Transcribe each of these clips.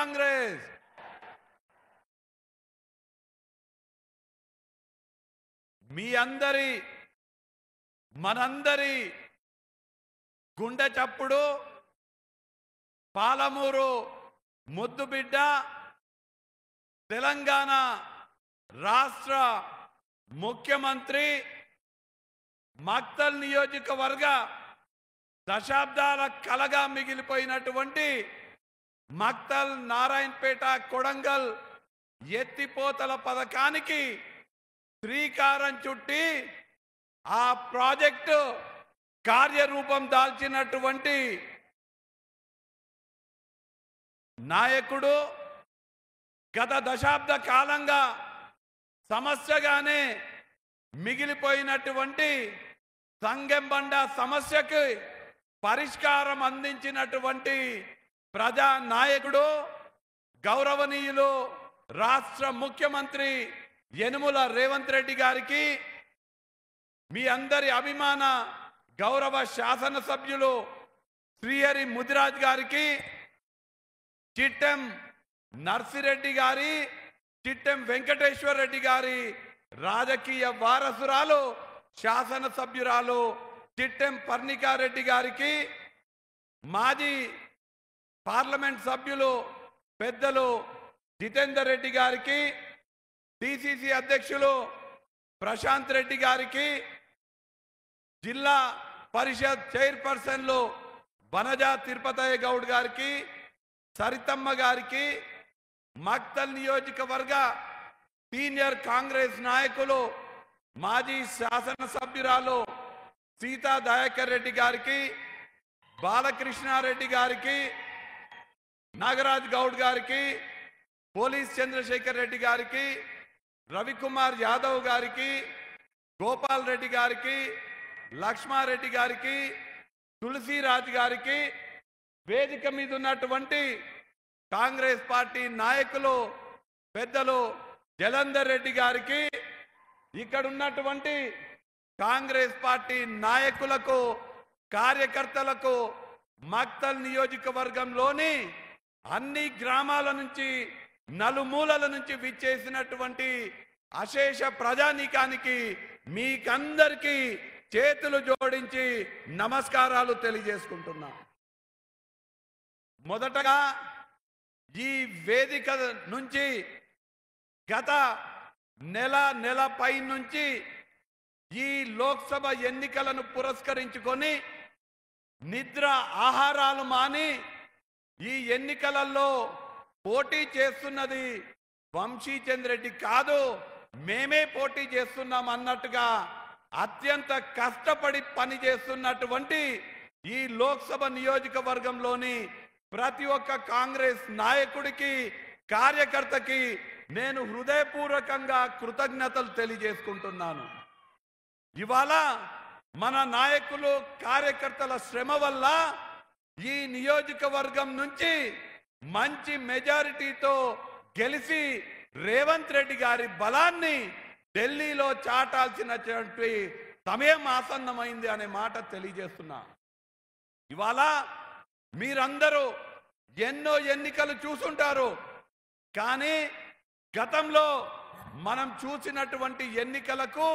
కాంగ్రెస్ మీ అందరి మనందరి గుండె చప్పుడు పాలమూరు ముద్దుబిడ్డ తెలంగాణ రాష్ట్ర ముఖ్యమంత్రి మక్తల్ నియోజకవర్గ దశాబ్దాల కలగా మిగిలిపోయినటువంటి మక్తల్ నారాయణపేట కొడంగల్ ఎత్తిపోతల పథకానికి శ్రీకారం చుట్టి ఆ ప్రాజెక్టు కార్యరూపం దాల్చినటువంటి నాయకుడు గత దశాబ్ద కాలంగా సమస్యగానే మిగిలిపోయినటువంటి సంగెంబండ సమస్యకు పరిష్కారం అందించినటువంటి ప్రజా నాయకుడు గౌరవనీయులు రాష్ట్ర ముఖ్యమంత్రి యనుమల రేవంత్ రెడ్డి గారికి మీ అందరి అభిమాన గౌరవ శాసనసభ్యులు శ్రీహరి ముదిరాజ్ గారికి చిట్టెం నర్సిరెడ్డి గారి చిట్టెం వెంకటేశ్వర రెడ్డి గారి రాజకీయ వారసురాలు శాసనసభ్యురాలు చిట్టెం పర్ణికారెడ్డి గారికి మాజీ పార్లమెంట్ సభ్యులు పెద్దలు జితేందర్ రెడ్డి గారికి డిసిసి అధ్యక్షులు ప్రశాంత్ రెడ్డి గారికి జిల్లా పరిషత్ చైర్పర్సన్లు బనజా తిరుపతయ్య గౌడ్ గారికి సరితమ్మ గారికి మక్తల్ నియోజకవర్గ సీనియర్ కాంగ్రెస్ నాయకులు మాజీ శాసనసభ్యురాలు సీతా దయాకర్ రెడ్డి గారికి బాలకృష్ణారెడ్డి గారికి నాగరాజ్ గౌడ్ గారికి పోలీస్ చంద్రశేఖర్ రెడ్డి గారికి రవికుమార్ యాదవ్ గారికి గోపాల్ రెడ్డి గారికి లక్ష్మారెడ్డి గారికి తులసిరాజ్ గారికి వేదిక మీద ఉన్నటువంటి కాంగ్రెస్ పార్టీ నాయకులు పెద్దలు జలంధర్ రెడ్డి గారికి ఇక్కడ ఉన్నటువంటి కాంగ్రెస్ పార్టీ నాయకులకు కార్యకర్తలకు మక్తల్ నియోజకవర్గంలోని అన్ని గ్రామాల నుంచి నలుమూలల నుంచి విచ్చేసినటువంటి అశేష ప్రజానీకానికి మీకందరికీ చేతులు జోడించి నమస్కారాలు తెలియజేసుకుంటున్నా. మొదటగా ఈ వేదిక నుంచి గత నెల పై నుంచి ఈ లోక్సభ ఎన్నికలను పురస్కరించుకొని నిద్ర ఆహారాలు మాని ఈ ఎన్నికలలో పోటీ చేస్తున్నది వంశీచంద్ర రెడ్డి కాదు, మేమే పోటీ చేస్తున్నాం అన్నట్టుగా అత్యంత కష్టపడి పని చేస్తున్నటువంటి ఈ లోక్సభ నియోజకవర్గంలోని ప్రతి ఒక్క కాంగ్రెస్ నాయకుడికి కార్యకర్తకి నేను హృదయపూర్వకంగా కృతజ్ఞతలు తెలియజేసుకుంటున్నాను. ఇవాళ మన నాయకులు కార్యకర్తల శ్రమ వల్ల ఈ నియోజకవర్గం నుంచి మంచి మెజారిటీతో గెలిచి రేవంత్ రెడ్డి గారి బలాన్ని ఢిల్లీలో చాటాల్సినటువంటి సమయం ఆసన్నమైంది అనే మాట తెలియజేస్తున్నా. ఇవాళ మీరందరూ ఎన్నో ఎన్నికలు చూసుంటారు, కానీ గతంలో మనం చూసినటువంటి ఎన్నికలకు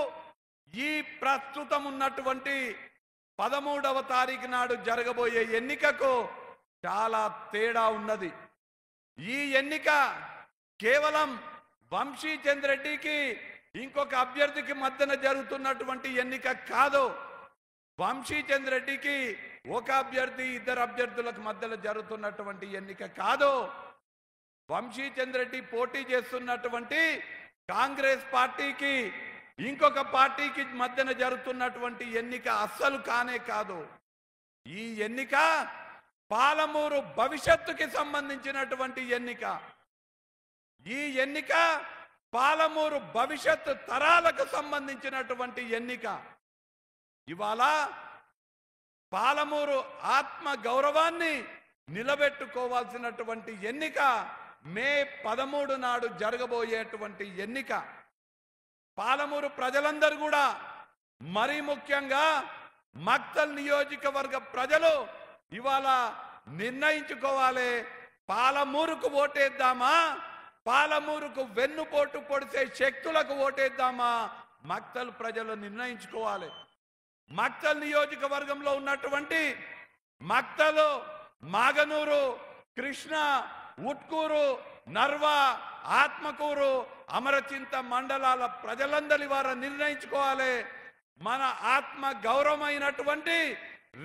ఈ ప్రస్తుతం ఉన్నటువంటి 13వ తారీఖు నాడు జరగబోయే ఎన్నికకు చాలా తేడా ఉన్నది. ఈ ఎన్నిక కేవలం వంశీచంద్ర రెడ్డికి ఇంకొక అభ్యర్థికి మధ్యన జరుగుతున్నటువంటి ఎన్నిక కాదు. వంశీచంద్ర రెడ్డికి ఒక అభ్యర్థి ఇద్దరు అభ్యర్థులకు మధ్యలో జరుగుతున్నటువంటి ఎన్నిక కాదు. వంశీచంద్ర రెడ్డి పోటీ చేస్తున్నటువంటి కాంగ్రెస్ పార్టీకి ఇంకొక పార్టీకి మధ్యన జరుగుతున్నటువంటి ఎన్నిక అస్సలు కానే కాదు. ఈ ఎన్నిక పాలమూరు భవిష్యత్తుకి సంబంధించినటువంటి ఎన్నిక. ఈ ఎన్నిక పాలమూరు భవిష్యత్తు తరాలకు సంబంధించినటువంటి ఎన్నిక. ఇవాళ పాలమూరు ఆత్మ గౌరవాన్ని నిలబెట్టుకోవాల్సినటువంటి ఎన్నిక మే 13 నాడు జరగబోయేటువంటి ఎన్నిక. పాలమూరు ప్రజలందరూ కూడా, మరీ ముఖ్యంగా మక్తల్ నియోజకవర్గ ప్రజలు ఇవాళ నిర్ణయించుకోవాలి. పాలమూరుకు ఓటేద్దామా, పాలమూరుకు వెన్నుపోటు పొడిసే శక్తులకు ఓటేద్దామా? మక్తల్ ప్రజలు నిర్ణయించుకోవాలి. మక్తల్ నియోజకవర్గంలో ఉన్నటువంటి మక్తలు, మాగనూరు, కృష్ణ, ఉట్కూరు, నర్వా, ఆత్మకూరు, అమరచింత మండలాల ప్రజలందరి వారు నిర్ణయించుకోవాలి. మన ఆత్మ గౌరవమైనటువంటి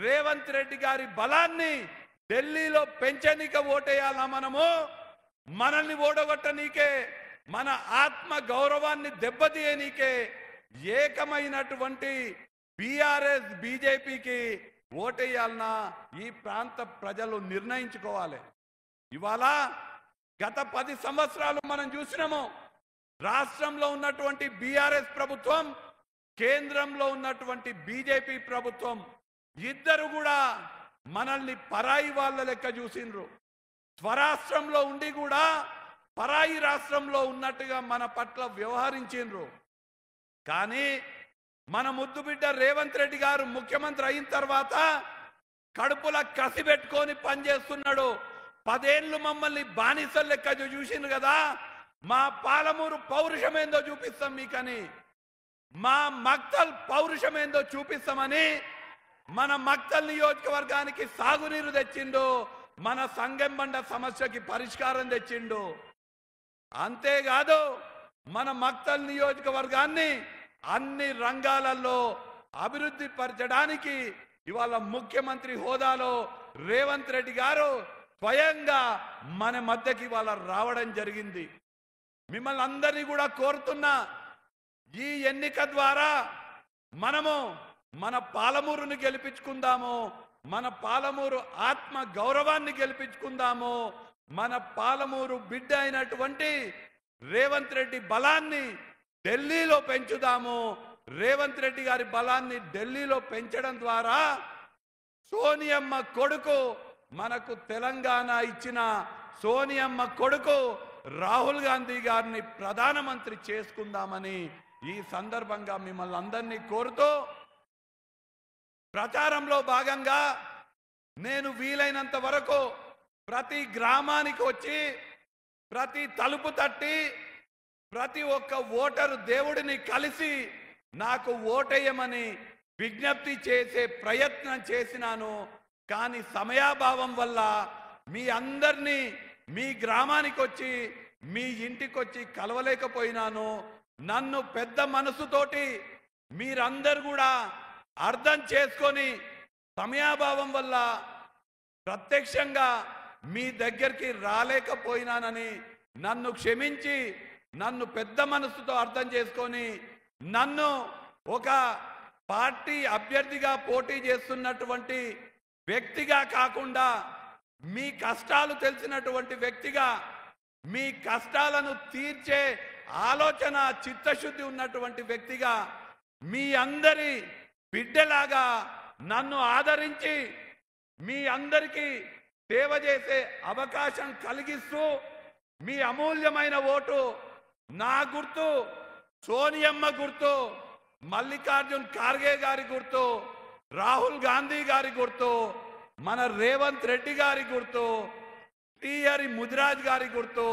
రేవంత్ రెడ్డి గారి బలాన్ని ఢిల్లీలో పెంచనీక ఓటేయాలా? మనల్ని ఓడగొట్టనీకే, మన ఆత్మ గౌరవాన్ని దెబ్బతీయనీకే ఏకమైనటువంటి బీఆర్ఎస్ బీజేపీకి ఓటేయాలన్నా ఈ ప్రాంత ప్రజలు నిర్ణయించుకోవాలి. ఇవాళ గత 10 సంవత్సరాలు మనం చూసినాము. రాష్ట్రంలో ఉన్నటువంటి బీఆర్ఎస్ ప్రభుత్వం, కేంద్రంలో ఉన్నటువంటి బీజేపీ ప్రభుత్వం ఇద్దరు కూడా మనల్ని పరాయి వాళ్ళ లెక్క చూసిండ్రు. స్వరాష్ట్రంలో ఉండి కూడా పరాయి రాష్ట్రంలో ఉన్నట్టుగా మన పట్ల వ్యవహరించిండ్రు. కానీ మన ముద్దుబిడ్డ రేవంత్ రెడ్డి గారు ముఖ్యమంత్రి అయిన తర్వాత కడుపుల కసి పెట్టుకొని పనిచేస్తున్నాడు. 10 ఏళ్ళు మమ్మల్ని బానిసల లెక్క చూసిండ్రు కదా. మా పాలమూరు పౌరుషం ఏందో చూపిస్తాం మీకని, మా మక్తల్ పౌరుషం ఏందో చూపిస్తామని మన మక్తల్ నియోజకవర్గానికి సాగునీరు తెచ్చిండు, మన సంగెంబండ సమస్యకి పరిష్కారం తెచ్చిండు. అంతేకాదు మన మక్తల్ నియోజకవర్గాన్ని అన్ని రంగాలలో అభివృద్ధి పరచడానికి ఇవాళ ముఖ్యమంత్రి హోదాలో రేవంత్ రెడ్డి గారు స్వయంగా మన మధ్యకి ఇవాళ రావడం జరిగింది. మిమ్మల్ని అందరినీ కూడా కోరుతున్నా, ఈ ఎన్నిక ద్వారా మనము మన పాలమూరుని గెలిపించుకుందాము, మన పాలమూరు ఆత్మ గౌరవాన్ని గెలిపించుకుందాము, మన పాలమూరు బిడ్డ అయినటువంటి రేవంత్ రెడ్డి బలాన్ని ఢిల్లీలో పెంచుదాము. రేవంత్ రెడ్డి గారి బలాన్ని ఢిల్లీలో పెంచడం ద్వారా సోనియమ్మ కొడుకు, మనకు తెలంగాణ ఇచ్చిన సోనియమ్మ కొడుకు రాహుల్ గాంధీ గారిని ప్రధానమంత్రి చేసుకుందామని ఈ సందర్భంగా మిమ్మల్ని అందరినీ కోరుతూ, ప్రచారంలో భాగంగా నేను వీలైనంత వరకు ప్రతి గ్రామానికి వచ్చి, ప్రతి తలుపు తట్టి, ప్రతి ఒక్క ఓటరు దేవుడిని కలిసి నాకు ఓటేయమని విజ్ఞప్తి చేసే ప్రయత్నం చేసినాను. కానీ సమయాభావం వల్ల మీ అందరినీ మీ గ్రామానికి వచ్చి, మీ ఇంటికి వచ్చి కలవలేకపోయినాను. నన్ను పెద్ద మనసుతోటి మీరందరూ కూడా అర్థం చేసుకొని, సమయాభావం వల్ల ప్రత్యక్షంగా మీ దగ్గరికి రాలేకపోయినానని నన్ను క్షమించి, నన్ను పెద్ద మనసుతో అర్థం చేసుకొని, నన్ను ఒక పార్టీ అభ్యర్థిగా పోటీ చేస్తున్నటువంటి వ్యక్తిగా కాకుండా మీ కష్టాలు తెలిసినటువంటి వ్యక్తిగా, మీ కష్టాలను తీర్చే ఆలోచన చిత్తశుద్ధి ఉన్నటువంటి వ్యక్తిగా, మీ అందరి బిడ్డలాగా నన్ను ఆదరించి మీ అందరికీ సేవ చేసే అవకాశం కలిగిస్తూ, మీ అమూల్యమైన ఓటు నా గుర్తు సోనియమ్మ గుర్తు, మల్లికార్జున్ ఖార్గే గారి గుర్తు, రాహుల్ గాంధీ గారి గుర్తు, మన రేవంత్ రెడ్డి గారి గుర్తు, శ్రీహరి ముదిరాజ్ గారి గుర్తు,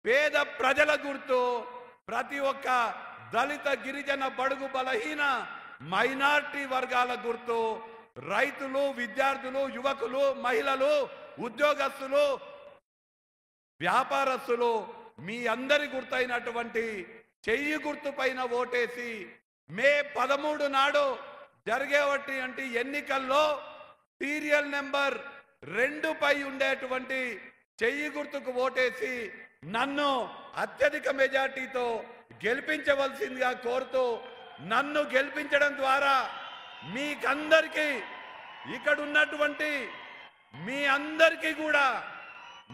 పేద ప్రజల గుర్తు, ప్రతి ఒక్క దళిత గిరిజన బడుగు బలహీన మైనారిటీ వర్గాల గుర్తు, రైతులు, విద్యార్థులు, యువకులు, మహిళలు, ఉద్యోగస్తులు, వ్యాపారస్తులు మీ అందరి గుర్తైనటువంటి చెయ్యి గుర్తు పైన ఓటేసి మే 13 నాడు జరిగేటువంటి ఎన్నికల్లో సీరియల్ నెంబర్ 2 పై ఉండేటువంటి చెయ్యి గుర్తుకు ఓటేసి నన్ను అత్యధిక మెజార్టీతో గెలిపించవలసిందిగా కోరుతూ, నన్ను గెలిపించడం ద్వారా మీకందరికీ, ఇక్కడ ఉన్నటువంటి మీ అందరికీ కూడా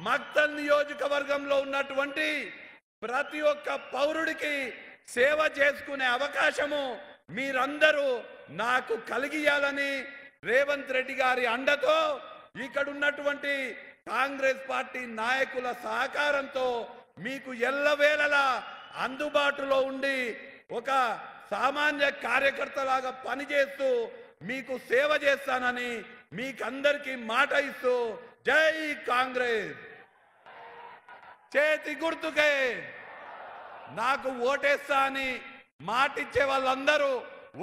మక్తల్ నియోజకవర్గంలో ఉన్నటువంటి ప్రతి ఒక్క పౌరుడికి సేవ చేసుకునే అవకాశము మీరందరూ నాకు కలిగియాలని రేవంత్ రెడ్డి గారి అండతో, ఇక్కడ ఉన్నటువంటి కాంగ్రెస్ పార్టీ నాయకుల సహకారంతో మీకు ఎల్లవేళలా అందుబాటులో ఉండి ఒక సామాన్య కార్యకర్తలాగా పనిచేస్తూ మీకు సేవ చేస్తానని మీకందరికీ మాట ఇస్తూ, జై కాంగ్రెస్. చేతి గుర్తుకే. నాకు ఓటేస్తా అని మాటిచ్చే వాళ్ళందరూ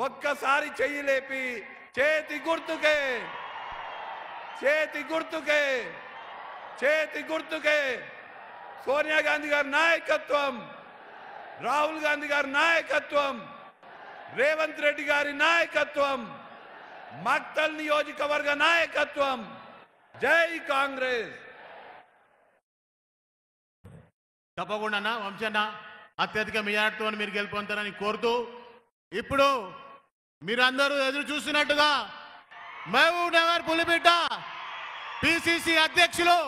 ఒక్కసారి చెయ్యి లేపి చేతి గుర్తుకే, చేతి గుర్తుకే, చేతి గుర్తుకే. సోనియా గాంధీ గారి నాయకత్వం, రాహుల్ గాంధీ గారి నాయకత్వం, రేవంత్ రెడ్డి గారి నాయకత్వం, మక్తల్ నియోజకవర్గ నాయకత్వం. జై కాంగ్రెస్. తప్పకుండా వంశన్న అత్యధిక మెజార్టీతో మీరు గెలుపొందుతారని కోరుతూ, ఇప్పుడు మీరందరూ ఎదురు చూస్తున్నట్టుగా మహబూబ్ నగర్ పులిబిడ్డ పిసిసి అధ్యక్షులు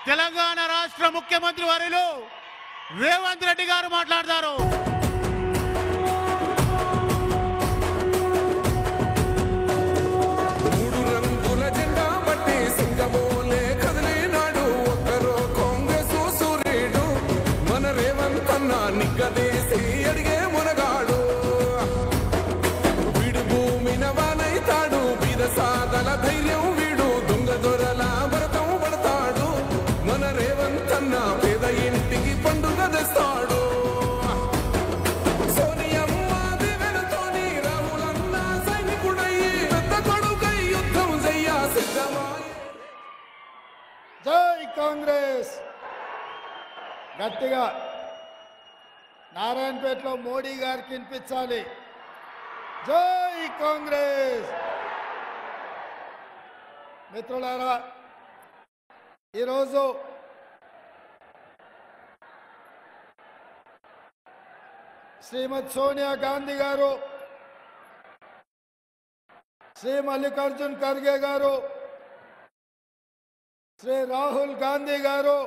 తెలంగాణ రాష్ట్ర ముఖ్యమంత్రి వర్యులు రేవంత్ రెడ్డి గారు మాట్లాడతారు. నిగ్గదేసి అడిగే మునగాడు వీడు భూమి నవానైతాడు. బీద సాదల ధైర్యం వీడు, దొంగ దొరల భరతం పడతాడు. మన రేవంతన్న పేద ఇంటికి పండుగ తెస్తాడు. సోనియమ్మ దివెనతోని రాహులన్న సైనికుడయ్యి పెద్ద కొడుకై యుద్ధం చెయ్య సిద్ధమాయి. జై కాంగ్రెస్. గట్టిగా నారాయణపేటలో మోడీ గారికి వినిపించాలి. జై కాంగ్రెస్. మిత్రులారా, ఈరోజు శ్రీమతి సోనియా గాంధీ గారు, శ్రీ మల్లికార్జున్ ఖర్గే గారు, శ్రీ రాహుల్ గాంధీ గారు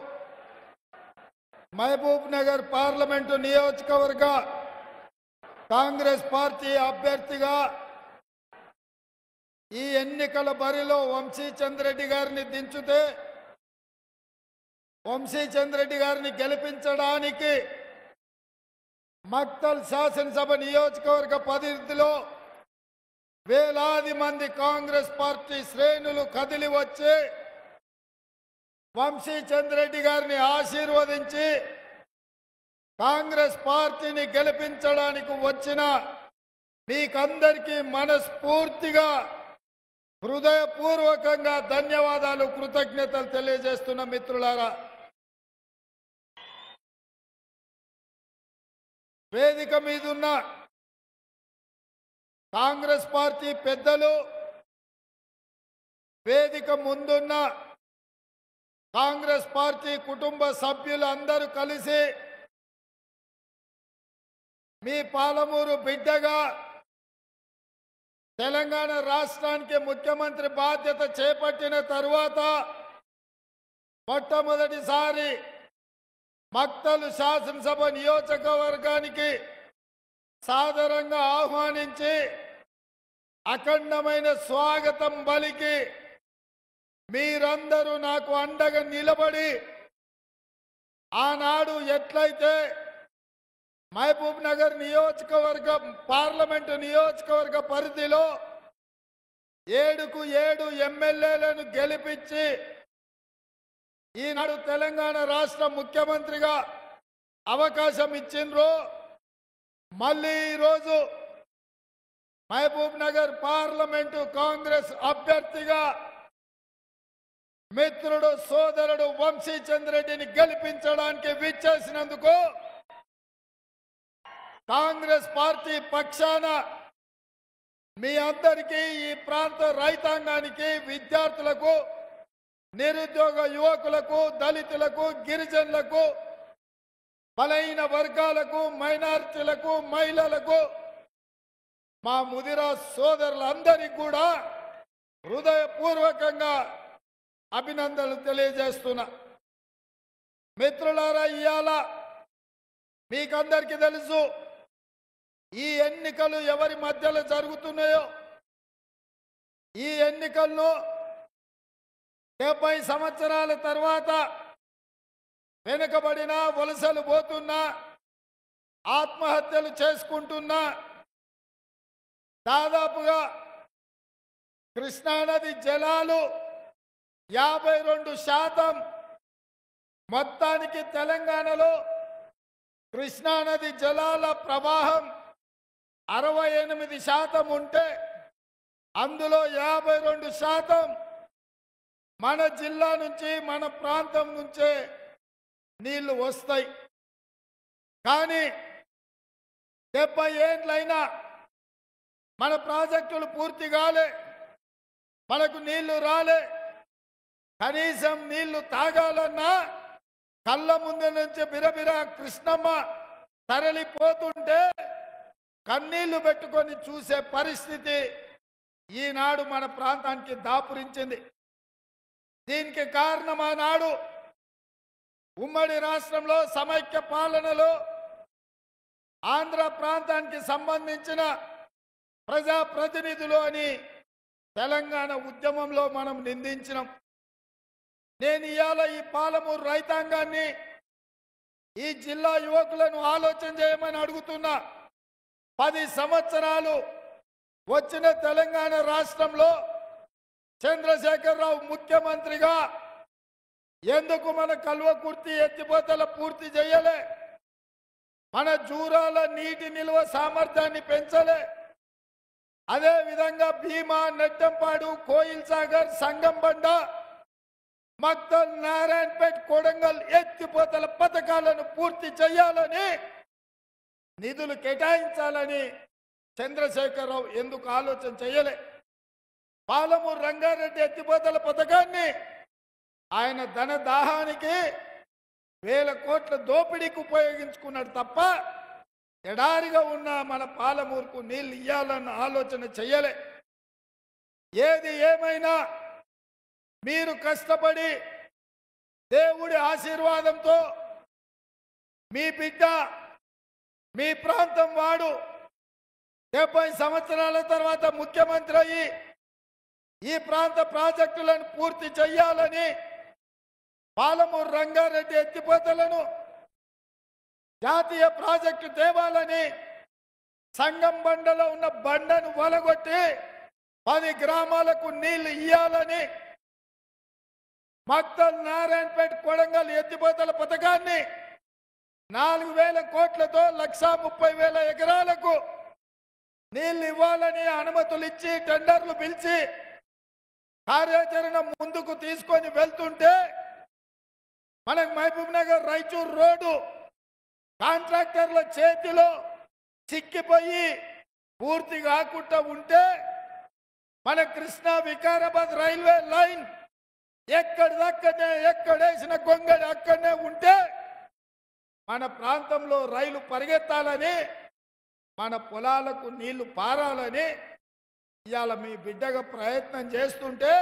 మహబూబ్ నగర్ పార్లమెంటు నియోజకవర్గ కాంగ్రెస్ పార్టీ అభ్యర్థిగా ఈ ఎన్నికల బరిలో వంశీచంద్రెడ్డి గారిని దించితే వంశీచంద్రెడ్డి గారిని గెలిపించడానికి మక్తల్ శాసనసభ నియోజకవర్గ పరిధిలో వేలాది మంది కాంగ్రెస్ పార్టీ శ్రేణులు కదిలి వచ్చి వంశీచంద్రెడ్డి గారిని ఆశీర్వదించి కాంగ్రెస్ పార్టీని గెలిపించడానికి వచ్చిన మీకందరికీ మనస్ఫూర్తిగా హృదయపూర్వకంగా ధన్యవాదాలు, కృతజ్ఞతలు తెలియజేస్తున్న మిత్రులారా, వేదిక మీదున్న కాంగ్రెస్ పార్టీ పెద్దలు, వేదిక ముందున్న కాంగ్రెస్ పార్టీ కుటుంబ సభ్యులు అందరూ కలిసి మీ పాలమూరు బిడ్డగా తెలంగాణ రాష్ట్రానికి ముఖ్యమంత్రి బాధ్యత చేపట్టిన తరువాత మొట్టమొదటిసారి మక్తలు శాసనసభ నియోజకవర్గానికి సాదరంగా ఆహ్వానించి అఖండమైన స్వాగతం పలికి మీరందరూ నాకు అండగా నిలబడి ఆనాడు ఎట్లయితే మహబూబ్ నగర్ నియోజకవర్గం పార్లమెంటు నియోజకవర్గ పరిధిలో 7కు 7 ఎమ్మెల్యేలను గెలిపించి ఈనాడు తెలంగాణ రాష్ట్ర ముఖ్యమంత్రిగా అవకాశం ఇచ్చిండ్రు, మళ్ళీ ఈరోజు మహబూబ్ నగర్ పార్లమెంటు కాంగ్రెస్ అభ్యర్థిగా మిత్రుడు సోదరుడు వంశీచంద్రెడ్డిని గెలిపించడానికి విచ్చేసినందుకు కాంగ్రెస్ పార్టీ పక్షాన మీ అందరికీ, ఈ ప్రాంత రైతాంగానికి, విద్యార్థులకు, నిరుద్యోగ యువకులకు, దళితులకు, గిరిజనులకు, బలహీన వర్గాలకు, మైనారిటీలకు, మహిళలకు, మా ముదిరా సోదరులందరికీ కూడా హృదయపూర్వకంగా అభినందనలు తెలియజేస్తున్నా. మిత్రులారా, ఇవాళ మీకందరికీ తెలుసు ఈ ఎన్నికలు ఎవరి మధ్యలో జరుగుతున్నాయో. ఈ ఎన్నికలను 70 సంవత్సరాల తర్వాత వెనుకబడిన, వలసలు పోతున్నా, ఆత్మహత్యలు చేసుకుంటున్నా, దాదాపుగా కృష్ణానది జలాలు 52% మొత్తానికి తెలంగాణలో కృష్ణానది జలాల ప్రవాహం 68% ఉంటే అందులో 52% మన జిల్లా నుంచి మన ప్రాంతం నుంచే నీళ్లు వస్తాయి. కానీ 70 ఏండ్లైనా మన ప్రాజెక్టులు పూర్తి కాలే, మనకు నీళ్లు రాలే. కనీసం నీళ్లు తాగాలన్నా కళ్ళ ముందు నుంచి బిరబిరా కృష్ణమ్మ తరలిపోతుంటే కన్నీళ్లు పెట్టుకొని చూసే పరిస్థితి ఈనాడు మన ప్రాంతానికి దాపురించింది. దీనికి కారణం ఆనాడు ఉమ్మడి రాష్ట్రంలో సమైక్య పాలనలో ఆంధ్ర ప్రాంతానికి సంబంధించిన ప్రజాప్రతినిధులు అని తెలంగాణ ఉద్యమంలో మనం నిందించినాం. నేను ఇవాళ ఈ పాలమూరు రైతాంగాన్ని, ఈ జిల్లా యువకులను ఆలోచన చేయమని అడుగుతున్నా. 10 సంవత్సరాలు వచ్చిన తెలంగాణ రాష్ట్రంలో చంద్రశేఖరరావు ముఖ్యమంత్రిగా ఎందుకు మన కల్వకుర్తి ఎత్తిపోతల పూర్తి చేయలే? మన జూరాల నీటి నిల్వ సామర్థ్యాన్ని పెంచలే? అదే విధంగా భీమా, నెట్టంపాడు, కోయిల్ సాగర్, సంగంబండ, మక్తల్, నారాయణపేట్, కొడంగల్ ఎత్తిపోతల పథకాలను పూర్తి చేయాలని, నిధులు కేటాయించాలని చంద్రశేఖరరావు ఎందుకు ఆలోచన చేయలే? పాలమూరు రంగారెడ్డి ఎత్తిపోతల పథకాన్ని ఆయన ధన దాహానికి 1000 కోట్ల దోపిడీకి ఉపయోగించుకున్నాడు తప్ప ఎడారిగా ఉన్న మన పాలమూరుకు నీళ్ళు ఇయ్యాలన్న ఆలోచన చేయలే. ఏది ఏమైనా మీరు కష్టపడి దేవుడి ఆశీర్వాదంతో మీ బిడ్డ, మీ ప్రాంతం వాడు 70 సంవత్సరాల తర్వాత ముఖ్యమంత్రి అయ్యి ఈ ప్రాంత ప్రాజెక్టులను పూర్తి చేయాలని, పాలమూరు రంగారెడ్డి ఎత్తిపోతలను జాతీయ ప్రాజెక్టు తేవాలని, సంగం బండలో ఉన్న బండను వలగొట్టి 10 గ్రామాలకు నీళ్లు ఇయ్యాలని, మక్తల్, నారాయణపేట, కొడంగల్ ఎత్తిపోతల పథకాన్ని 4000 కోట్లతో 1,30,000 ఎకరాలకు నీళ్లు ఇవ్వాలని అనుమతులు ఇచ్చి టెండర్లు పిలిచి కార్యాచరణ ముందుకు తీసుకొని వెళ్తుంటే మనకు మహబూబ్ నగర్ రాయచూర్ రోడ్డు కాంట్రాక్టర్ల చేతిలో చిక్కిపోయి పూర్తి కాకుండా ఉంటే మన కృష్ణా వికారాబాద్ రైల్వే లైన్ ఎక్కడిదక్కడనే, ఎక్కడేసిన గొంగడి అక్కడనే ఉంటే మన ప్రాంతంలో రైలు పరిగెత్తాలని, మన పొలాలకు నీళ్లు పారాలని ఇవాళ మీ బిడ్డగా ప్రయత్నం చేస్తుంటే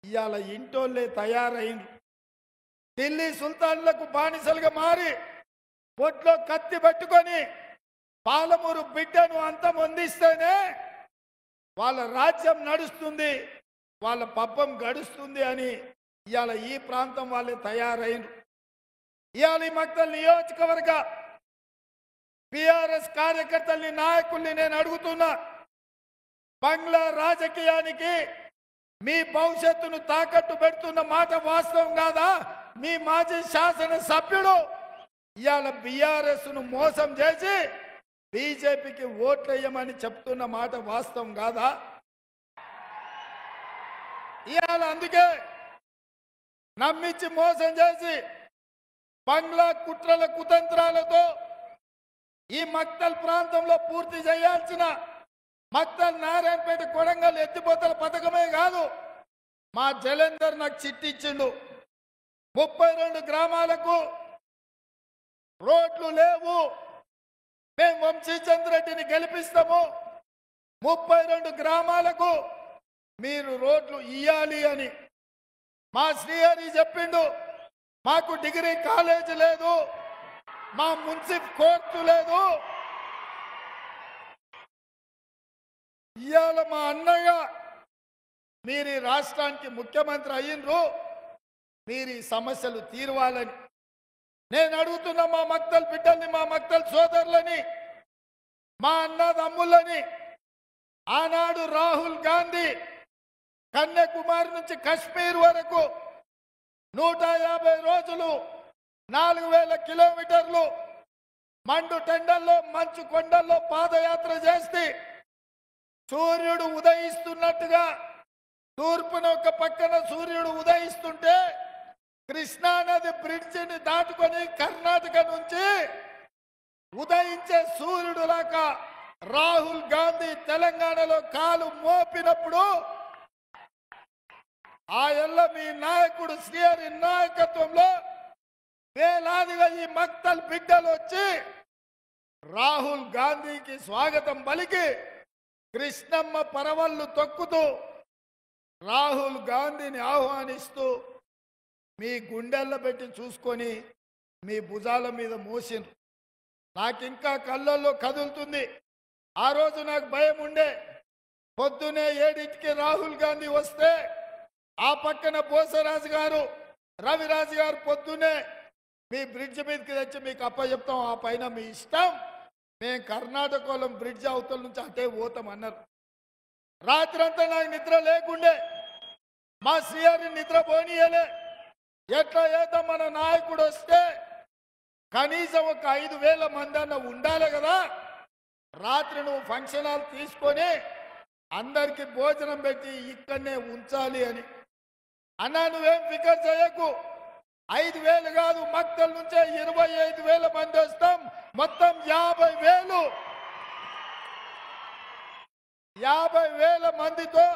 ఇవాళ ఇంటోళ్ళే తయారైంది. ఢిల్లీ సుల్తాన్లకు బానిసలుగా మారి పొట్లో కత్తి పట్టుకొని పాలమూరు బిడ్డను అంతమొందిస్తేనే వాళ్ళ రాజ్యం నడుస్తుంది, వాళ్ళ పబ్బం గడుస్తుంది అని ఇవాళ ఈ ప్రాంతం వాళ్ళే తయారైంది. ఇవాళ ఈ మక్తల్ నియోజకవర్గ టిఆర్ఎస్ కార్యకర్తల్ని, నాయకుల్ని నేను అడుగుతున్నా, బంగ్లా రాజకీయానికి మీ భవిష్యత్తును తాకట్టు పెడుతున్న మాట వాస్తవం కాదా? మీ మాజీ శాసన సభ్యుడు ఇవాళ బీఆర్ఎస్ ను మోసం చేసి బీజేపీకి ఓట్లేయమని చెప్తున్న మాట వాస్తవం కాదా? ఇవాళ అందుకే నమ్మించి మోసం చేసి బంగ్లా కుట్రల కుతంత్రాలతో ఈ మక్తల్ ప్రాంతంలో పూర్తి చేయాల్సిన మక్తల్, నారాయణపేట, కొడంగల్ ఎత్తిపోతల పథకమే కాదు, మా జలంధర్ నాకు చిట్టిచ్చిండు. 32 గ్రామాలకు రోడ్లు లేవు, మేము వంశీచంద్ర రెడ్డిని గెలిపిస్తాము, 32 గ్రామాలకు మీరు రోడ్లు ఇయ్యాలి అని. మా శ్రీహరి చెప్పిండు, మాకు డిగ్రీ కాలేజ్ లేదు, మా మున్సిపల్ కోర్టు లేదు. ఇవాళ మా అన్నయ్య మీరు ఈ రాష్ట్రానికి ముఖ్యమంత్రి అయ్యిండ్రు, మీరు ఈ సమస్యలు తీరవాలని నేను అడుగుతున్నా. మా మక్తల్ బిడ్డల్ని, మా మక్తల్ సోదరులని, మా అన్నదమ్ములని ఆనాడు రాహుల్ గాంధీ కన్యాకుమారి నుంచి కశ్మీర్ వరకు 150 రోజులు 4000 కిలోమీటర్లు మండు టెండల్లో మంచు కొండల్లో పాదయాత్ర చేస్తే సూర్యుడు ఉదయిస్తున్నట్టుగా తూర్పున ఒక పక్కన సూర్యుడు ఉదయిస్తుంటే కృష్ణా నది బ్రిడ్జిని దాటుకొని కర్ణాటక నుంచి ఉదయించే సూర్యుడు లాగా రాహుల్ గాంధీ తెలంగాణలో కాలు మోపినప్పుడు ఆ ఎల్ల మీ నాయకుడు శ్రీహరి నాయకత్వంలో వేలాదిగా ఈ మక్తల్ బిడ్డలు వచ్చి రాహుల్ గాంధీకి స్వాగతం పలికి కృష్ణమ్మ పరవళ్ళు తొక్కుతూ రాహుల్ గాంధీని ఆహ్వానిస్తూ మీ గుండెల్లో పెట్టి చూసుకొని మీ భుజాల మీద మోసిండ్రు. నాకింకా కళ్ళల్లో కదులుతుంది. ఆ రోజు నాకు భయం ఉండే. పొద్దునే 7ంటికి రాహుల్ గాంధీ వస్తే ఆ పక్కన బోసరాజు గారు రవిరాజు గారు పొద్దునే మీ బ్రిడ్జ్ మీదకి తెచ్చి మీకు అప్పచెప్తాం, ఆ పైన మీ ఇష్టం, మేము కర్ణాటకలో బ్రిడ్జ్ అవతల నుంచి అటే పోతాం అన్నారు. రాత్రంతా నాకు నిద్ర లేకుండే. మా శ్రీహరి నిద్ర పోనీయలే. ఎట్లా ఏదో మన నాయకుడు వస్తే కనీసం ఒక 5000 మంది అన్న ఉండాలి కదా, రాత్రి నువ్వు ఫంక్షన్ హాల్ తీసుకొని అందరికి భోజనం పెట్టి ఇక్కడనే ఉంచాలి అని అన్నా. నువ్వేం ఫికర్ చేయకు, 5000 కాదు, మక్తల్ నుంచే 25,000 మంది వస్తాం. మొత్తం 50,000 మందితో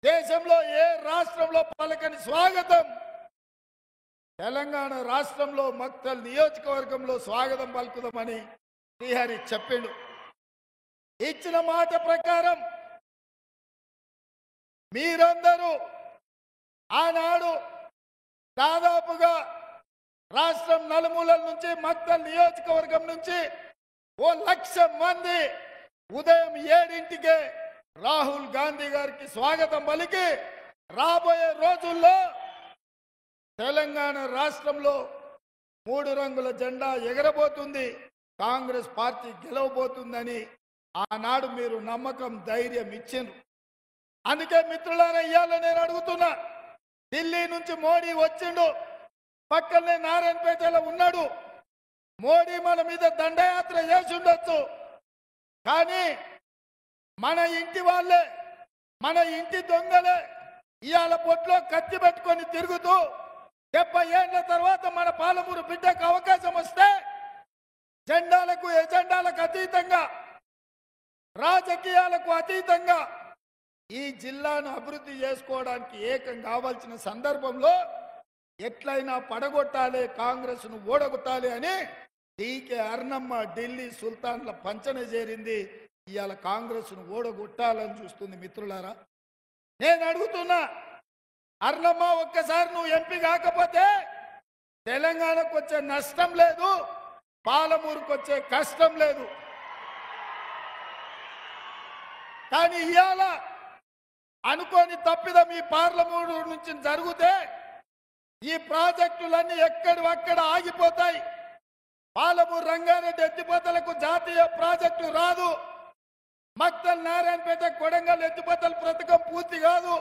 దేశంలో ఏ రాష్ట్రంలో పలకని స్వాగతం తెలంగాణ రాష్ట్రంలో మక్తల్ నియోజకవర్గంలో స్వాగతం పలుకుదామని శ్రీహరి చెప్పిండు. ఇచ్చిన మాట ప్రకారం మీరందరూ ఆనాడు దాదాపుగా రాష్ట్రం నలుమూలల నుంచి మక్తల్ నియోజకవర్గం నుంచి 1,00,000 మంది ఉదయం 7ంటికే రాహుల్ గాంధీ గారికి స్వాగతం పలికి రాబోయే రోజుల్లో తెలంగాణ రాష్ట్రంలో 3 రంగుల జెండా ఎగరబోతుంది, కాంగ్రెస్ పార్టీ గెలవబోతుందని ఆనాడు మీరు నమ్మకం ధైర్యం ఇచ్చిండ్రు. అందుకే మిత్రులారా ఇవాళ నేను అడుగుతున్నా, ఢిల్లీ నుంచి మోడీ వచ్చిండు, పక్కనే నారాయణపేటలో ఉన్నాడు. మోడీ మన మీద దండయాత్ర చేసి ఉండొచ్చు, కానీ మన ఇంటి వాళ్ళే, మన ఇంటి దొంగలే ఇవాళ పొట్లో కత్తి పెట్టుకొని తిరుగుతూ 70 ఏళ్ల తర్వాత మన పాలమూరు బిడ్డకు అవకాశం వస్తే జెండాలకు ఎజెండాలకు అతీతంగా రాజకీయాలకు అతీతంగా ఈ జిల్లాను అభివృద్ధి చేసుకోవడానికి ఏకం కావాల్సిన సందర్భంలో ఎట్లయినా పడగొట్టాలి, కాంగ్రెస్ను ఓడగొట్టాలి అని డీకే అర్ణమ్మ ఢిల్లీ సుల్తాన్ల పంచన చేరింది. ఇవాళ కాంగ్రెస్ను ఓడగొట్టాలని చూస్తుంది. మిత్రులారా నేను అడుగుతున్నా, అర్ణమ్మ ఒక్కసారి నువ్వు ఎంపీ కాకపోతే తెలంగాణకు వచ్చే నష్టం లేదు, పాలమూరుకు వచ్చే కష్టం లేదు. కానీ ఇవాళ అనుకోని తప్పిదం ఈ పార్లమెంటు నుంచి జరిగితే ఈ ప్రాజెక్టులన్నీ ఎక్కడక్కడ ఆగిపోతాయి. పాలమూరు రంగారెడ్డి ఎత్తిపోతలకు జాతీయ ప్రాజెక్టు రాదు, మక్తల్ నారాయణపేట కొడంగల్ ఎత్తిపోతల పథకం పూర్తి కాదు,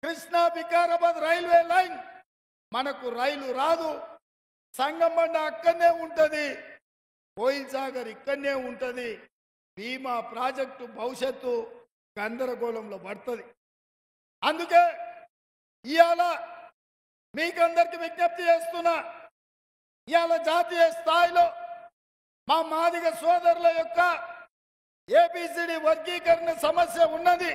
కృష్ణా వికారాబాద్ రైల్వే లైన్ మనకు రైలు రాదు, సంగమండ అక్కడనే ఉంటుంది, కోయిల్ సాగర్ ఇక్కడనే ఉంటుంది. భీమా ప్రాజెక్టు భవిష్యత్తు గందరగోళంలో పడుతుంది. అందుకే ఇవాళ మీకందరికి విజ్ఞప్తి చేస్తున్నా, ఇవాళ జాతీయ స్థాయిలో మా మాదిగ సోదరుల యొక్క ఏబిసిడి వర్గీకరణ సమస్య ఉన్నది.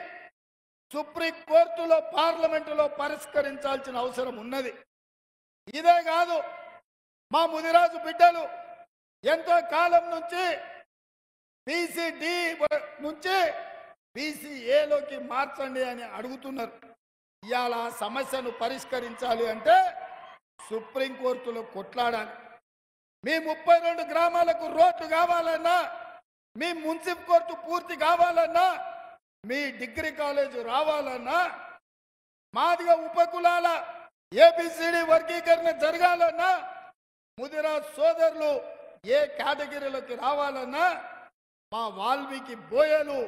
సుప్రీం కోర్టులో పార్లమెంటులో పరిష్కరించాల్సిన అవసరం ఉన్నది. ఇదే కాదు, మా ముదిరాజు బిడ్డలు ఎంతో కాలం నుంచి బీసీడీ నుంచి బీసీఏలోకి మార్చండి అని అడుగుతున్నారు. ఇవాళ ఆ సమస్యను పరిష్కరించాలి అంటే సుప్రీంకోర్టులో కొట్లాడాలి. మీ 32 గ్రామాలకు రోడ్లు కావాలన్నా, మీ మున్సిపల్ కోర్టు పూర్తి కావాలన్నా, మీ డిగ్రీ కాలేజ్ రావాలన్నా, మాదిగా ఉపకులాల ఏబిసిడి వర్గీకరణ జరగాలన్నా, ముదిరాజ్ సోదరులు ఏ కేటగిరీలోకి రావాలన్నా, మా వాల్మీకి బోయలు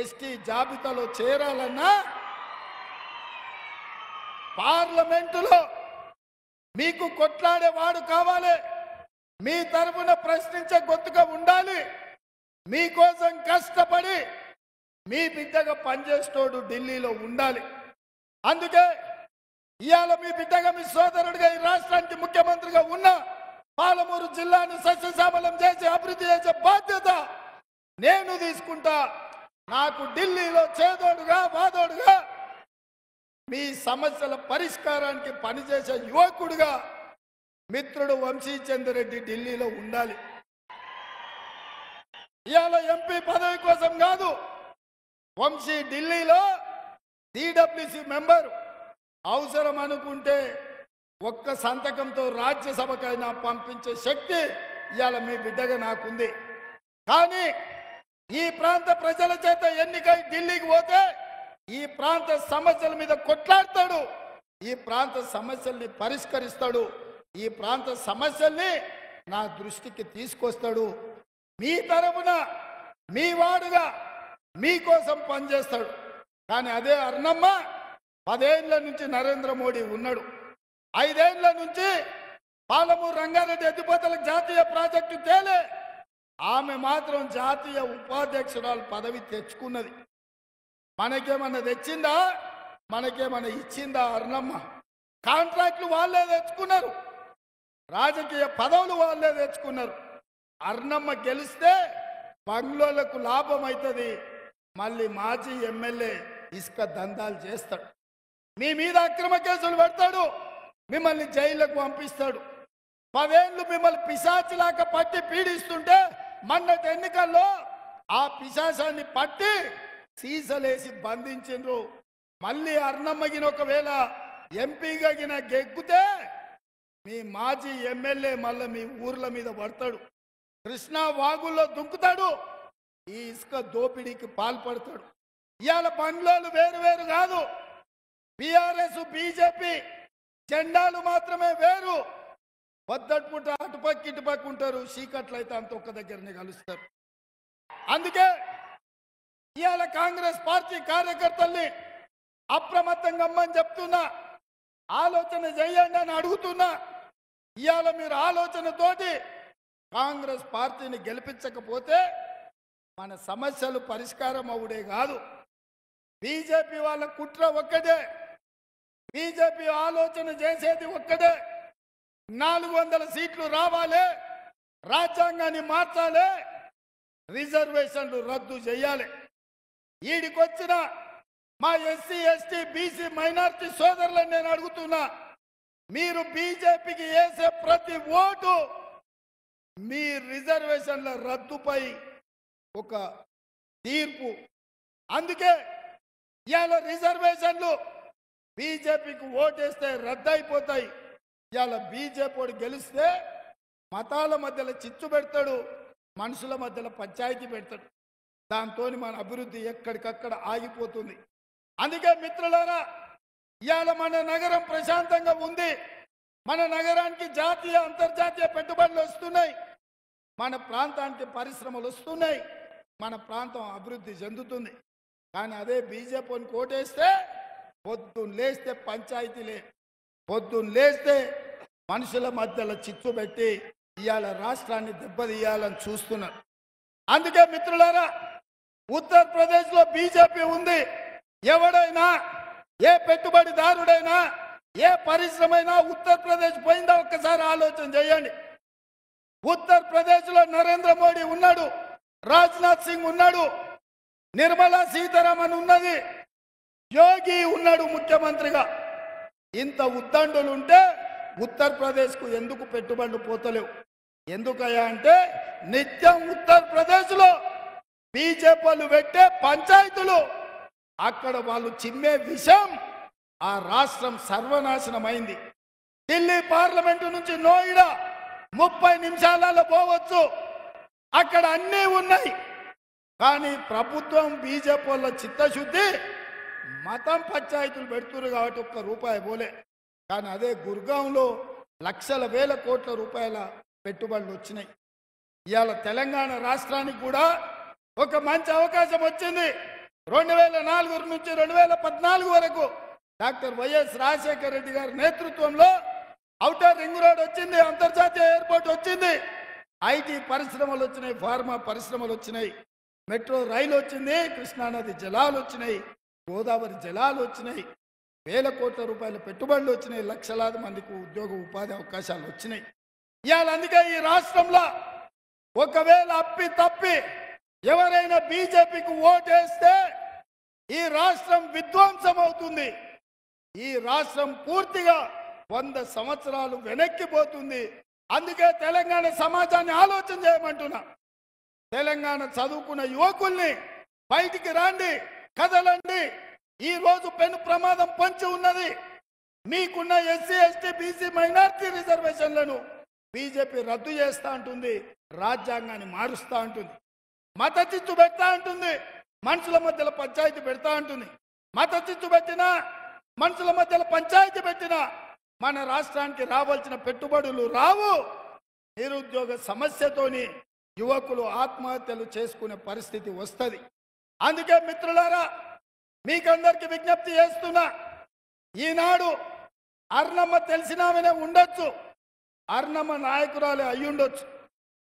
ఎస్టీ జాబితాలో చేరాలన్నా పార్లమెంటులో మీకు కొట్లాడేవాడు కావాలి, మీ తరఫున ప్రశ్నించే గొంతుగా ఉండాలి, మీకోసం కష్టపడి మీ బిడ్డగా పనిచేస్తోడు ఢిల్లీలో ఉండాలి. అందుకే ఇవాళ మీ బిడ్డగా మీ సోదరుడిగా ఈ రాష్ట్రానికి ముఖ్యమంత్రిగా ఉన్న పాలమూరు జిల్లాను సస్యశ్యామలం చేసి అభివృద్ధి చేసే బాధ్యత నేను తీసుకుంటా. నాకు ఢిల్లీలో చేదోడుగా వాదోడుగా మీ సమస్యల పరిష్కారానికి పనిచేసే యువకుడిగా మిత్రుడు వంశీచంద్రెడ్డి ఢిల్లీలో ఉండాలి. ఇవాళ ఎంపీ పదవి కోసం కాదు, వంశీ ఢిల్లీలో సిడబ్ల్యూసి మెంబర్ అవసరం అనుకుంటే ఒక్క సంతకంతో రాజ్యసభకైనా పంపించే శక్తి ఇవాళ మీ బిడ్డగా నాకుంది. కానీ ఈ ప్రాంత ప్రజల చేత ఎన్నికై ఢిల్లీకి పోతే ఈ ప్రాంత సమస్యల మీద కొట్లాడతాడు, ఈ ప్రాంత సమస్యల్ని పరిష్కరిస్తాడు, ఈ ప్రాంత సమస్యల్ని నా దృష్టికి తీసుకొస్తాడు. మీ తరపున మీ వాడుగా మీకోసం పనిచేస్తాడు. కానీ అదే అర్ణమ్మ 10 ఏళ్ల నుంచి నరేంద్ర మోడీ ఉన్నాడు, 5 ఏళ్ల నుంచి పాలమూరు రంగారెడ్డి ఎత్తిపోతలకు జాతీయ ప్రాజెక్టు తేలే ఆమె మాత్రం జాతీయ ఉపాధ్యక్షురాలు పదవి తెచ్చుకున్నది. మనకేమన్నా తెచ్చిందా? మనకేమన్నా ఇచ్చిందా? అర్ణమ్మ కాంట్రాక్ట్లు వాళ్ళే తెచ్చుకున్నారు, రాజకీయ పదవులు వాళ్ళే తెచ్చుకున్నారు. అర్ణమ్మ గెలిస్తే బంగ్లోలకు లాభం అవుతుంది, మళ్ళీ మాజీ ఎమ్మెల్యే ఇసుక దందాలు చేస్తాడు, మీ మీద అక్రమ కేసులు పెడతాడు, మిమ్మల్ని జైలుకు పంపిస్తాడు. 10 ఏళ్ళు మిమ్మల్ని పిశాచిలాగా పట్టి పీడిస్తుంటే మొన్నటి ఎన్నికల్లో ఆ పిశాచాన్ని పట్టి సీసలేసి బంధించిండ్రు. మళ్ళీ అర్ణమ్మగిన ఒకవేళ ఎంపీగా గెగ్గుతే మీ మాజీ ఎమ్మెల్యే మళ్ళీ మీ ఊర్ల మీద పడతాడు, కృష్ణా వాగుల్లో దుంకుతాడు, ఈ ఇసుక దోపిడీకి పాల్పడతాడు. ఇవాళ బండ్లోలు వేరు వేరు కాదు, బీఆర్ఎస్ బీజేపీ జెండాలు మాత్రమే వేరు. పొద్దటిపూట అటుపక్క ఇటుపక్క ఉంటారు, చీకట్లు అయితే అంత ఒక్క దగ్గరనే కలుస్తారు. అందుకే ఇవాళ కాంగ్రెస్ పార్టీ కార్యకర్తల్ని అప్రమత్తంగా అమ్మని చెప్తున్నా, ఆలోచన చేయండి అని అడుగుతున్నా. ఇవాళ మీరు ఆలోచనతోటి కాంగ్రెస్ పార్టీని గెలిపించకపోతే మన సమస్యలు పరిష్కారం అవుడే కాదు. బీజేపీ వాళ్ళ కుట్ర ఒక్కటే, బీజేపీ ఆలోచన చేసేది ఒక్కటే, 400 సీట్లు రావాలి, రాజ్యాంగాన్ని మార్చాలి, రిజర్వేషన్లు రద్దు చేయాలి. ఈడికొచ్చిన మా ఎస్సీ ఎస్టీ బీసీ మైనారిటీ సోదరులను నేను అడుగుతున్నా, మీరు బీజేపీకి వేసే ప్రతి ఓటు మీ రిజర్వేషన్ల రద్దుపై ఒక తీర్పు. అందుకే ఇవాళ రిజర్వేషన్లు బీజేపీకి ఓటేస్తే రద్దు అయిపోతాయి. ఇవాళ బీజేపీ గెలిస్తే మతాల మధ్యలో చిచ్చు పెడతాడు, మనుషుల మధ్యలో పంచాయతీ పెడతాడు, దాంతో మన అభివృద్ధి ఎక్కడికక్కడ ఆగిపోతుంది. అందుకే మిత్రులారా, ఇవాళ మన నగరం ప్రశాంతంగా ఉంది, మన నగరానికి జాతీయ అంతర్జాతీయ పెట్టుబడులు వస్తున్నాయి, మన ప్రాంతానికి పరిశ్రమలు వస్తున్నాయి, మన ప్రాంతం అభివృద్ధి చెందుతుంది. కానీ అదే బీజేపీని కోటేస్తే పొద్దున్న లేస్తే పంచాయతీలే, పొద్దున్న లేస్తే మనుషుల మధ్యలో చిచ్చు పెట్టి ఇవాళ రాష్ట్రాన్ని దెబ్బతీయాలని చూస్తున్నారు. అందుకే మిత్రులారా, ఉత్తరప్రదేశ్లో బీజేపీ ఉంది. ఎవడైనా ఏ పెట్టుబడిదారుడైనా ఏ పరిశ్రమైనా ఉత్తరప్రదేశ్ పోయిందా ఒక్కసారి ఆలోచన చేయండి. ఉత్తరప్రదేశ్లో నరేంద్ర మోడీ ఉన్నాడు, రాజ్నాథ్ సింగ్ ఉన్నాడు, నిర్మలా సీతారామన్ ఉన్నది, యోగి ఉన్నాడు ముఖ్యమంత్రిగా. ఇంత ఉద్దండులు ఉంటే ఉత్తరప్రదేశ్కు ఎందుకు పెట్టుబడులు పోతలేవు? ఎందుకయ్యా అంటే నిత్యం ఉత్తరప్రదేశ్లో బీజేపీలు పెట్టే పంచాయతీలు, అక్కడ వాళ్ళు చిమ్మే విషయం ఆ రాష్ట్రం సర్వనాశనమైంది. ఢిల్లీ పార్లమెంటు నుంచి నోయిడా 30 నిమిషాలలో పోవచ్చు, అక్కడ అన్నీ ఉన్నాయి. కానీ ప్రభుత్వం బీజేపీ వాళ్ళ చిత్తశుద్ధి మతం పంచాయతీలు పెడుతున్నారు కాబట్టి ఒక్క రూపాయి పోలే. కానీ అదే గుర్గాంలో లక్షల వేల కోట్ల రూపాయల పెట్టుబడులు వచ్చినాయి. ఇవాళ తెలంగాణ రాష్ట్రానికి కూడా ఒక మంచి అవకాశం వచ్చింది. 2004 నుంచి 2014 వరకు డాక్టర్ వైఎస్ రాజశేఖర రెడ్డి గారి నేతృత్వంలో ఔటర్ రింగ్ రోడ్ వచ్చింది, అంతర్జాతీయ ఎయిర్పోర్ట్ వచ్చింది, ఐటీ పరిశ్రమలు వచ్చినాయి, ఫార్మా పరిశ్రమలు వచ్చినాయి, మెట్రో రైలు వచ్చింది, కృష్ణానది జలాలు వచ్చినాయి, గోదావరి జలాలు వచ్చినాయి, వేల కోట్ల రూపాయల పెట్టుబడులు వచ్చినాయి, లక్షలాది మందికి ఉద్యోగ ఉపాధి అవకాశాలు వచ్చినాయి. ఇవాళ అందుకే ఈ రాష్ట్రంలో ఒకవేళ అప్పి తప్పి ఎవరైనా బీజేపీకి ఓటేస్తే ఈ రాష్ట్రం విధ్వంసం అవుతుంది. ఈ రాష్ట్రం పూర్తిగా 100 సంవత్సరాలు వెనక్కిపోతుంది. అందుకే తెలంగాణ సమాజాన్ని ఆలోచన చేయమంటున్నా. తెలంగాణ చదువుకున్న యువకుల్ని బయటికి రాండి, కదలండి. ఈ రోజు పెను ప్రమాదం పొంచి ఉన్నది. మీకున్న ఎస్సీ ఎస్టీ బీసీ మైనార్టీ రిజర్వేషన్లను బీజేపీ రద్దు చేస్తా అంటుంది, రాజ్యాంగాన్ని మారుస్తా అంటుంది, మత చిచ్చు పెడతా అంటుంది, మనుషుల మధ్యలో పంచాయతీ పెడతా అంటుంది. మత చిచ్చు పెట్టినా, మనుషుల మధ్యలో పంచాయతీ పెట్టినా మన రాష్ట్రానికి రావాల్సిన పెట్టుబడులు రావు. నిరుద్యోగ సమస్యతోని యువకులు ఆత్మహత్యలు చేసుకునే పరిస్థితి వస్తుంది. అందుకే మిత్రులారా, మీకందరికి విజ్ఞప్తి చేస్తున్నా. ఈనాడు అర్ణమ్మ తెలిసినామనే ఉండొచ్చు, అర్ణమ్మ నాయకురాలే అయ్యుండొచ్చు.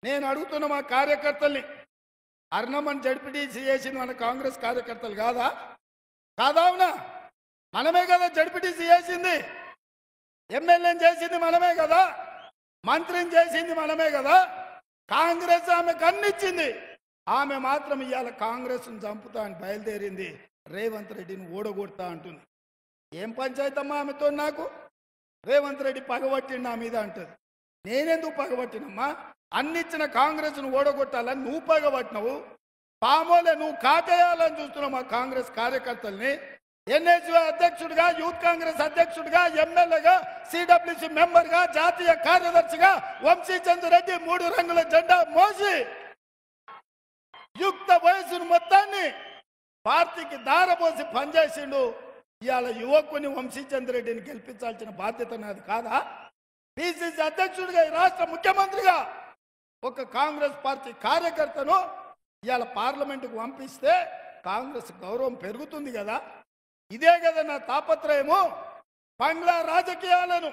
నేను అడుగుతున్న మా కార్యకర్తల్ని, అర్ణమ్మని జడ్పీటీసీ చేసింది మన కాంగ్రెస్ కార్యకర్తలు కాదా? కాదావునా? మనమే కదా జడ్పీటీసీ చేసింది, ఎమ్మెల్యేని చేసింది మనమే కదా, మంత్రిని చేసింది మనమే కదా. కాంగ్రెస్ ఆమె కన్నిచ్చింది, ఆమె మాత్రం ఇవాళ కాంగ్రెస్ను చంపుతా అని బయలుదేరింది, రేవంత్ రెడ్డిని ఓడగొడతా అంటుంది. ఏం పంచాయతమ్మా ఆమెతో నాకు? రేవంత్ రెడ్డి పగబట్టిండు నా మీద అంటుంది. నేనెందుకు పగబట్టినమ్మా? అన్నిచ్చిన కాంగ్రెస్ను ఓడగొట్టాలని నువ్వు పగబట్టినవు. పామోలే నువ్వు కాటేయాలని చూస్తున్నావు మా కాంగ్రెస్ కార్యకర్తల్ని. ఎన్ఎస్యూ అధ్యక్షుడిగా, యూత్ కాంగ్రెస్ అధ్యక్షుడిగా, ఎమ్మెల్యేగా, సిడబ్ల్యూసి మెంబర్గా, జాతీయ కార్యదర్శిగా వంశీచంద్ర రెడ్డి 3 రంగుల జెండా మోసి యుక్త వయసును మొత్తాన్ని పార్టీకి దారపోసి పనిచేసిండు. ఇవాళ యువకుని వంశీచంద్ర రెడ్డిని గెలిపించాల్సిన బాధ్యత నాది కాదా? పిసిసి అధ్యక్షుడిగా, ఈ రాష్ట్ర ముఖ్యమంత్రిగా ఒక కాంగ్రెస్ పార్టీ కార్యకర్తను ఇవాళ పార్లమెంటుకు పంపిస్తే కాంగ్రెస్ గౌరవం పెరుగుతుంది కదా. ఇదే కదా నా తాపత్రయము. బంగ్లా రాజకీయాలను,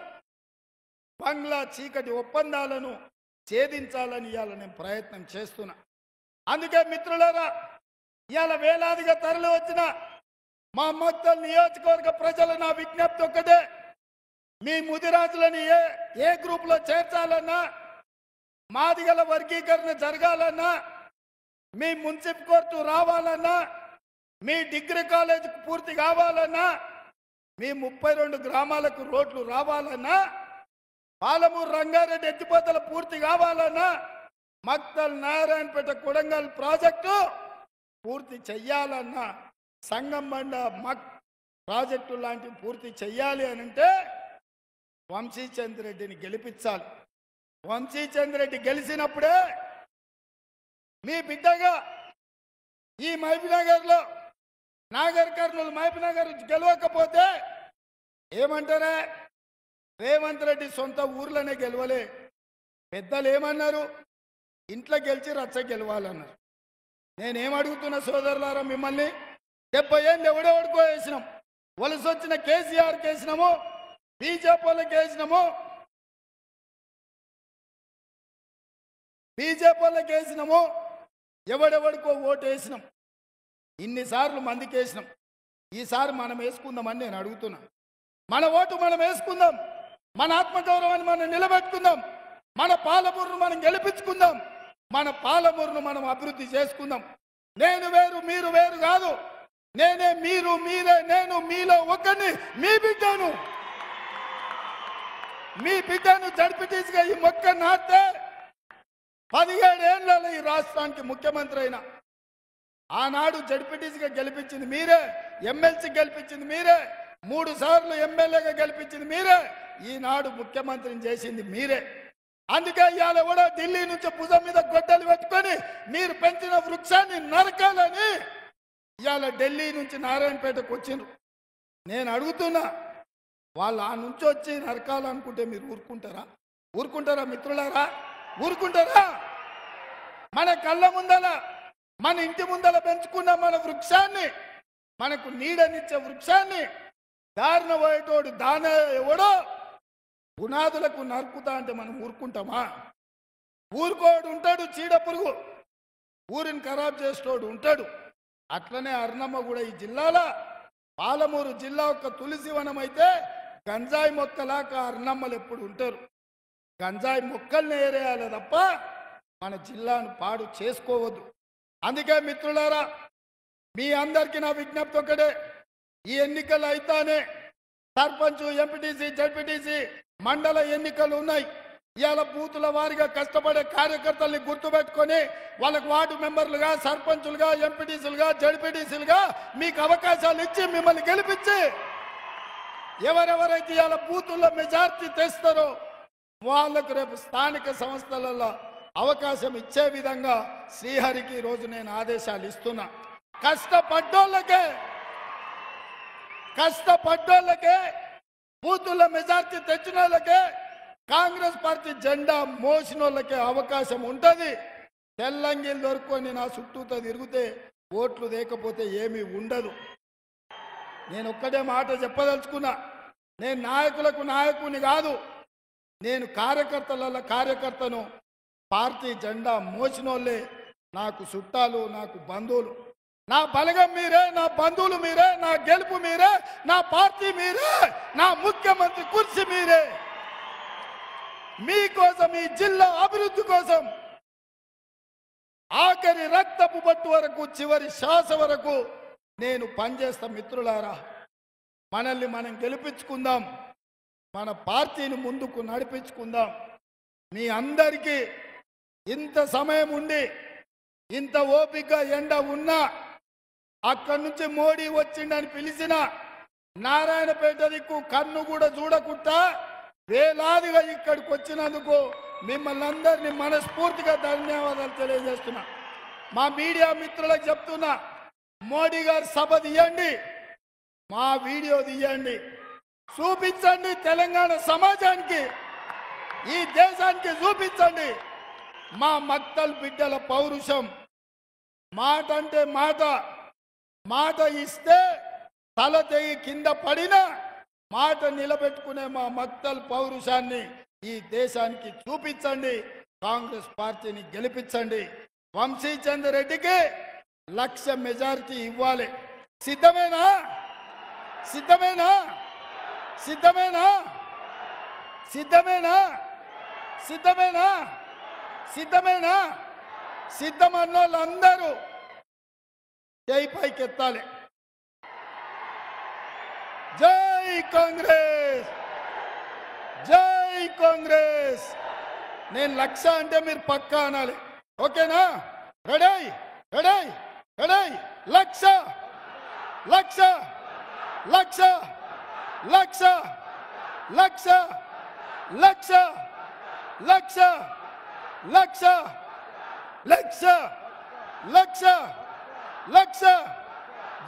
బంగ్లా చీకటి ఒప్పందాలను ఛేదించాలని ఇవాళ నేను ప్రయత్నం చేస్తున్నా. అందుకే మిత్రులారా, ఇవాళ వేలాదిగా తరలి వచ్చిన మా మక్తల్ నియోజకవర్గ ప్రజలు నా విజ్ఞప్తి ఒక్కటే. మీ ముదిరాజులని ఏ గ్రూపులో చేర్చాలన్నా, మాదిగల వర్గీకరణ జరగాలన్నా, మీ మున్సిపల్ కోర్టు రావాలన్నా, మీ డిగ్రీ కాలేజ్ పూర్తి కావాలన్నా, మీ 32 గ్రామాలకు రోడ్లు రావాలన్నా, పాలమూరు రంగారెడ్డి ఎత్తిపోతల పూర్తి కావాలన్నా, మక్తల్ నారాయణపేట కొడంగల్ ప్రాజెక్టు పూర్తి చెయ్యాలన్నా, సంగంబండ మక్ ప్రాజెక్టు లాంటివి పూర్తి చెయ్యాలి అని అంటే వంశీచంద్ర రెడ్డిని గెలిపించాలి. వంశీచంద్ర రెడ్డి గెలిచినప్పుడే మీ బిడ్డగా ఈ మహబూబ్నగర్లో, నాగర్ కర్నూలు మహబూబ్నగర్ గెలవకపోతే ఏమంటారా? రేవంత్ రెడ్డి సొంత ఊర్లోనే గెలవలే. పెద్దలు ఏమన్నారు? ఇంట్లో గెలిచి రచ్చ గెలవాలన్నారు. నేనేమడుగుతున్నా సోదరులారా మిమ్మల్ని, 70 ఏళ్ళు ఎవడెవడికో వేసినాం. వలస వచ్చిన కేసీఆర్కి వేసినాము, బీజేపీ వాళ్ళకి వేసినాము, ఎవడెవడికో ఓటు వేసినాం. ఇన్నిసార్లు మందికి వేసినాం. ఈసారి మనం వేసుకుందామని నేను అడుగుతున్నా. మన ఓటు మనం వేసుకుందాం, మన ఆత్మగౌరవాన్ని మనం నిలబెట్టుకుందాం, మన పాలమూరును మనం గెలిపించుకుందాం, మన పాలమూరును మనం అభివృద్ధి చేసుకుందాం. నేను వేరు మీరు వేరు కాదు, నేనే మీరు మీరే నేను, మీలో ఒకరిని, మీ బిడ్డను జడ్పీటీసీగా ఈ మొక్క నాటితే 17 ఏళ్లలో ఈ రాష్ట్రానికి ముఖ్యమంత్రి అయినా. ఆనాడు జడ్పీటీసీగా గెలిపించింది మీరే, ఎమ్మెల్సీ గెలిపించింది మీరే, 3 సార్లు ఎమ్మెల్యేగా గెలిపించింది మీరే, ఈనాడు ముఖ్యమంత్రిని చేసింది మీరే. అందుకే ఇవాళ కూడా ఢిల్లీ నుంచి భుజం మీద గొడ్డలు పెట్టుకొని మీరు పెంచిన వృక్షాన్ని నరకాలని ఇవాళ ఢిల్లీ నుంచి నారాయణపేటకు వచ్చిండ్రు. నేను అడుగుతున్నా, వాళ్ళు ఆ నుంచి వచ్చి నరకాలనుకుంటే మీరు ఊరుకుంటారా మిత్రులారా? ఊరుకుంటారా? మన కళ్ళ ముందల, మన ఇంటి ముందల పెంచుకున్న మన వృక్షాన్ని, మనకు నీడనిచ్చే వృక్షాన్ని దారిన పోయేటోడు దాన ఎవడో పునాదులకు నరుకుతా అంటే మనం ఊరుకుంటామా? ఊరుకోడు ఉంటాడు చీడ పురుగు, ఊరిని ఖరాబ్ చేసేటోడు ఉంటాడు. అట్లనే అర్నమ్మ కూడా ఈ జిల్లాలో పాలమూరు జిల్లా ఒక తులసివనం అయితే గంజాయి మొక్కలాగా అర్నమ్మలు ఎప్పుడు ఉంటారు. గంజాయి మొక్కల్ని ఏరేయాలి తప్ప మన జిల్లాను పాడు చేసుకోవద్దు. అందుకే మిత్రులారా, మీ అందరికీ నా విజ్ఞప్తి ఒకటే, ఈ ఎన్నికలు అయితేనే సర్పంచ్, ఎంపీటీసీ, జడ్పీటీసీ మండల ఎన్నికలు ఉన్నాయి. ఇవాళ బూతుల వారిగా కష్టపడే కార్యకర్తల్ని గుర్తుపెట్టుకొని వాళ్ళకు వార్డు మెంబర్లుగా, సర్పంచులుగా, ఎంపీటీసీలుగా, జడ్పీటీసీలుగా మీకు అవకాశాలు ఇచ్చి మిమ్మల్ని గెలిపించి ఎవరెవరైతే ఇవాళ బూతుల్లో మెజార్టీ తెస్తారో వాళ్ళకు రేపు స్థానిక సంస్థలలో అవకాశం ఇచ్చే విధంగా శ్రీహరికి రోజు నేను ఆదేశాలు ఇస్తున్నా. కష్టపడ్డోళ్ళకే బూతుల్లో మెజార్టీ తెచ్చిన వాళ్ళకే, కాంగ్రెస్ పార్టీ జెండా మోసిన వాళ్ళకే అవకాశం ఉంటుంది. తెల్లంగిలు దొరుకుని నా చుట్టూతో తిరిగితే ఓట్లు లేకపోతే ఏమీ ఉండదు. నేను ఒక్కటే మాట చెప్పదలుచుకున్నా, నేను నాయకులకు నాయకుని కాదు, నేను కార్యకర్తను. పార్టీ జెండా మోసినోళ్ళే నాకు చుట్టాలు, నాకు బంధువులు. నా బలగం మీరే, నా బంధువులు మీరే, నా గెలుపు మీరే, నా పార్టీ మీరే, నా ముఖ్యమంత్రి కుర్చీ మీరే. మీకోసం, ఈ జిల్లా అభివృద్ధి కోసం ఆఖరి రక్తపు బట్టు వరకు, చివరి శ్వాస వరకు నేను పనిచేస్తా. మిత్రులారా, మనల్ని మనం గెలిపించుకుందాం, మన పార్టీని ముందుకు నడిపించుకుందాం. మీ అందరికీ ఇంత సమయం ఉండి, ఇంత ఓపిక ఎండ ఉన్నా, అక్కడి నుంచి మోడీ వచ్చిండని పిలిచిన నారాయణపేట దిక్కు కన్ను కూడా చూడకుండా వేలాదిగా ఇక్కడికి వచ్చినందుకు మిమ్మల్ని అందరినీ మనస్ఫూర్తిగా ధన్యవాదాలు తెలియజేస్తున్నా. మా మీడియా మిత్రులకు చెప్తున్నా, మోడీ గారు సభ తీయండి, మా వీడియో తీయండి, చూపించండి. తెలంగాణ సమాజానికి, ఈ దేశానికి చూపించండి మా మక్తల్ బిడ్డల పౌరుషం. మాట అంటే మాట ఇస్తే తల తెగి కింద పడిన మాట నిలబెట్టుకునే మా మక్తల్ పౌరుషాన్ని ఈ దేశానికి చూపించండి. కాంగ్రెస్ పార్టీని గెలిపించండి. వంశీచందర్ రెడ్డికి 1,00,000 మెజారిటీ ఇవ్వాలి. సిద్ధమేనా? సిద్ధమేనా? సిద్ధమేనా? సిద్ధమేనా? సిద్ధమేనా? సిద్ధమేనా? సిద్ధమన్న వాళ్ళందరూ జై పైకెత్తాలి. జై కాంగ్రెస్, జై కాంగ్రెస్. నేను 1,00,000 అంటే మీరు పక్కా అనాలి. ఓకేనా? Ready ready ready. 1,00,000 1,00,000 1,00,000 1,00,000 1,00,000 1,00,000 1,00,000 1,00,000 1,00,000 1,00,000 1,00,000.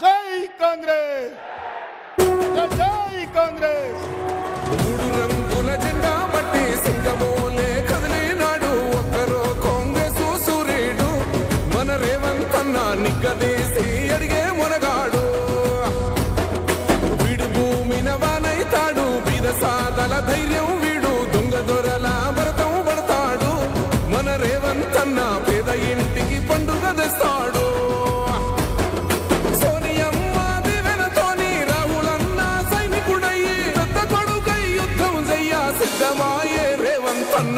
జై కాంగ్రెస్, జై కాంగ్రెస్. మూడు రంగుల జెండా బట్టి సింగమోలే కదిలినాడు ఒక్కరో కాంగ్రెస్ సూర్యుడు. మన రేవంత్ అన్న నిగ్గదీసి అడిగే మునగాడు. వీడు భూమిన వానైతాడు, బీద సాదల ధైర్యం వీడు, దొంగ దొరల భరతం పడతాడు. మన రేవంత్ అన్న పేద ఇంటికి పండుగ తెస్తాడు. సోనియమ్మ దివెనతోని రాహులన్న సైనికుడయ్యి పెద్ద కొడుకై యుద్ధం చెయ్య సిద్ధమాయే రేవంత్ అన్న.